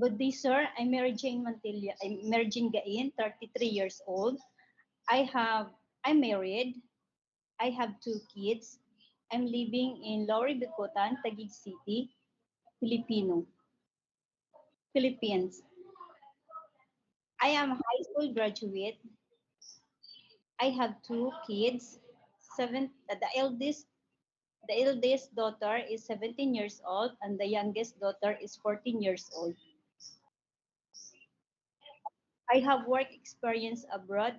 Good day, sir. I'm Mary Jane Mantilla. I'm Mary Jane Gain, 33 years old. I'm married. I have two kids. I'm living in Lower Bicutan, Taguig City, Philippines. I am a high school graduate. I have two kids. The eldest daughter is 17 years old, and the youngest daughter is 14 years old. I have work experience abroad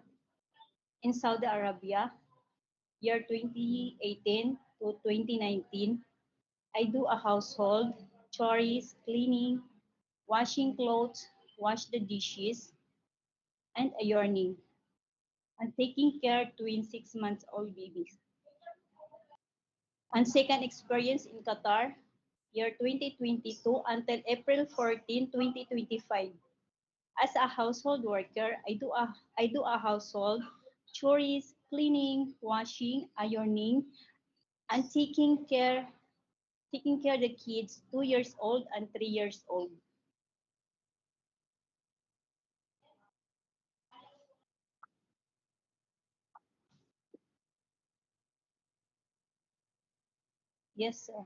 in Saudi Arabia, year 2018 to 2019. I do a household, chores, cleaning, washing clothes, wash the dishes, and ironing, and taking care twin 6 months old babies. And second experience in Qatar, year 2022 until April 14, 2025. As a household worker, I do a household, chores, cleaning, washing, ironing, and taking care the kids 2 years old and 3 years old. Yes, sir.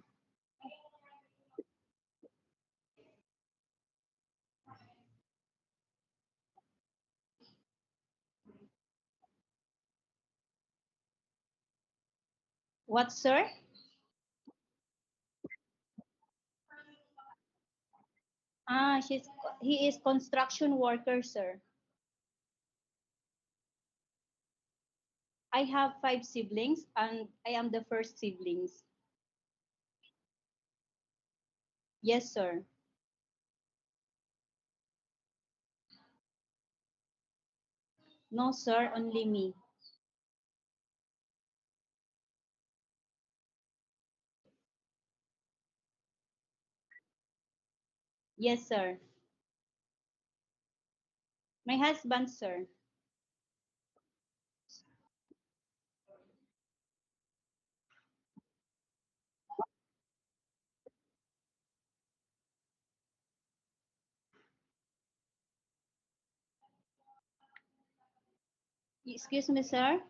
What, sir? Ah, he is construction worker, sir. I have five siblings and I am the first siblings. Yes, sir. No, sir, only me. Yes, sir. My husband, sir. Excuse me, sir.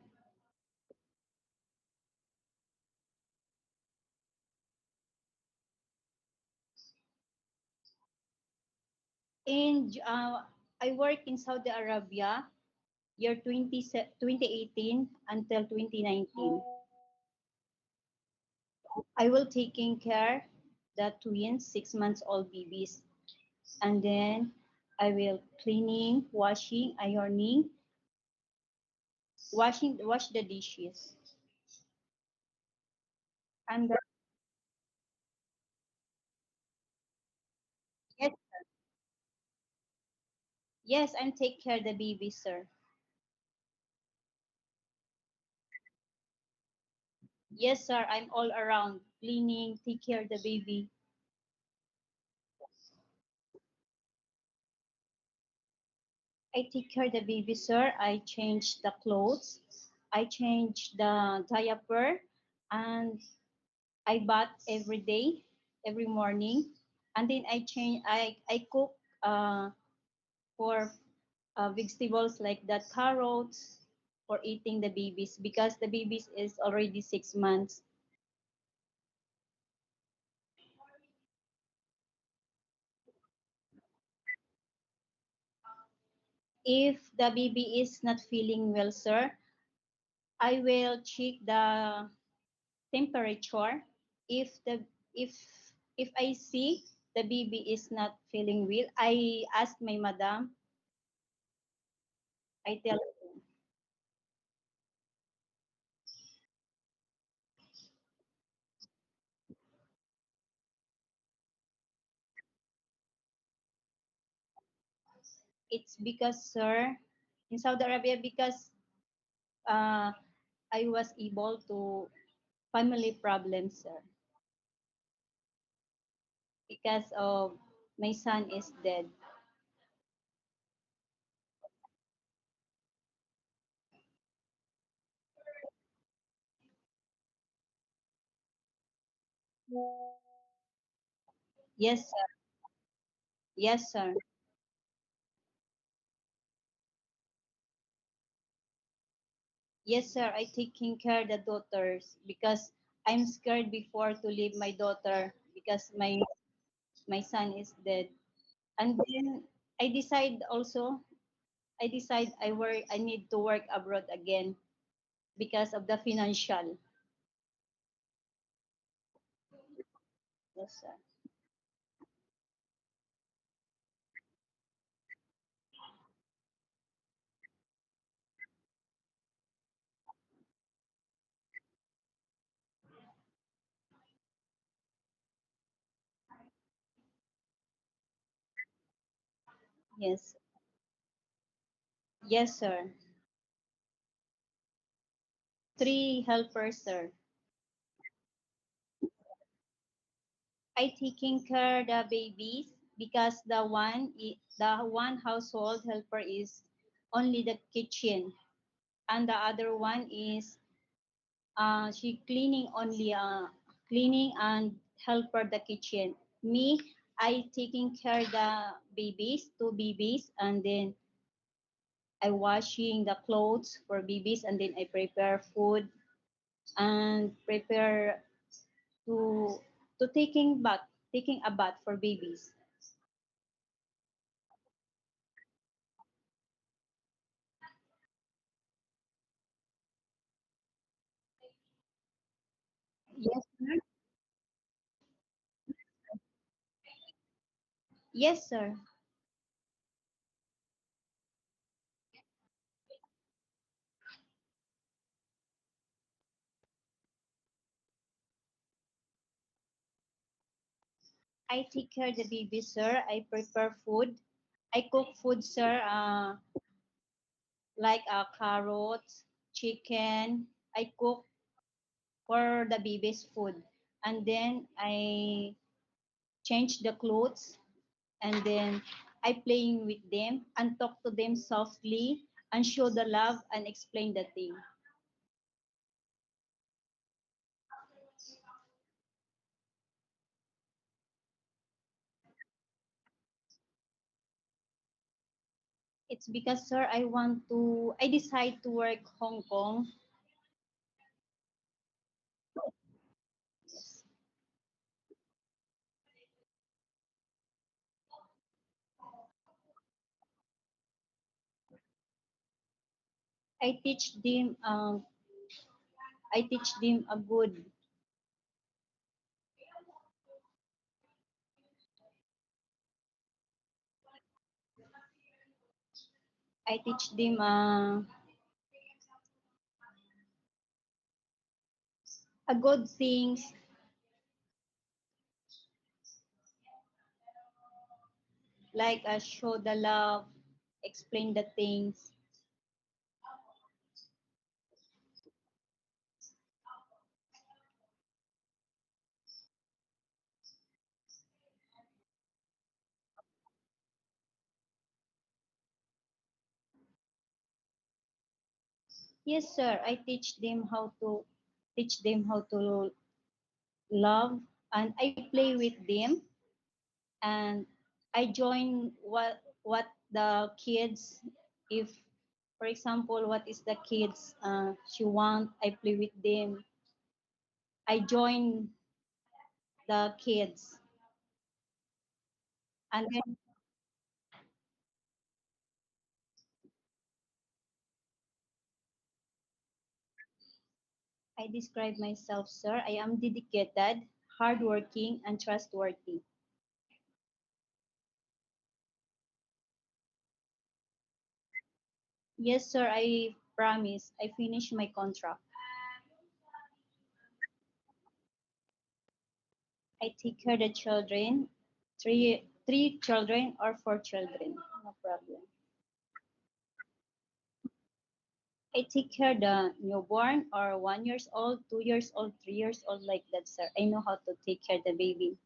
I work in Saudi Arabia, year 2018 until 2019. I will taking care the twins, 6 months old babies, and then I will cleaning, washing, ironing, wash the dishes. And yes, yes, and take care the baby, sir. Yes, sir, I'm all around cleaning, take care the baby. I take care the baby, sir. I change the clothes, I change the diaper, and I bath every day, every morning, and then I cook for vegetables like that carrots for eating the babies because the babies is already 6 months. If the baby is not feeling well, sir, I will check the temperature. If the if I see the baby is not feeling well, I ask my madam. I tell it's because, sir, in Saudi Arabia because uh, I was able to family problems, sir, because of my son is dead. Yes, sir. Yes, sir. Yes, sir. I taking care the daughters because I'm scared before to leave my daughter because my son is dead. And then I decide also I decide I need to work abroad again because of the financial. Yes, sir. Yes. Yes, sir. Three helpers, sir. I taking care the babies because the one household helper is only the kitchen and the other one is she cleaning only cleaning and helper the kitchen. Me, I taking care the babies, two babies, and then I washing the clothes for babies, and then I prepare food and prepare to taking a bath for babies. Yes, sir. Yes, sir. I take care the baby, sir. I prepare food. I cook food, sir. Like carrots, chicken. I cook for the baby's food, and then I change the clothes, and then I playing with them and talk to them softly and show the love and explain the thing. It's because, sir, I decide to work Hong Kong. Yes. I teach them, I teach them a good, I teach them a good things like show the love, explain the things. Yes, sir. I teach them how to love, and I play with them, and I join what the kids, if for example what is the kids she want, I play with them. I join the kids, and then I describe myself, sir. I am dedicated, hardworking, and trustworthy. Yes, sir. I promise. I finish my contract. I take care the children, three children or four children. No problem. I take care the newborn or 1 years old, 2 years old, 3 years old, like that, sir. I know how to take care the baby.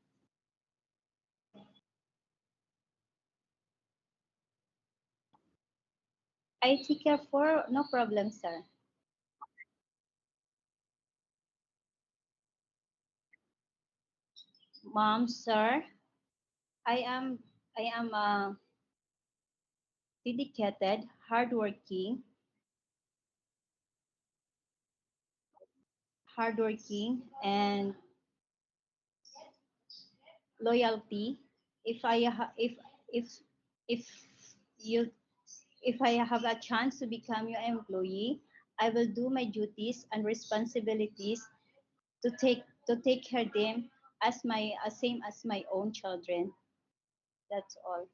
I take care for no problem, sir. Mom, sir, I am I am dedicated, hardworking, and loyalty. If I ha- if you if I have a chance to become your employee, I will do my duties and responsibilities to take care of them as my same as my own children. That's all.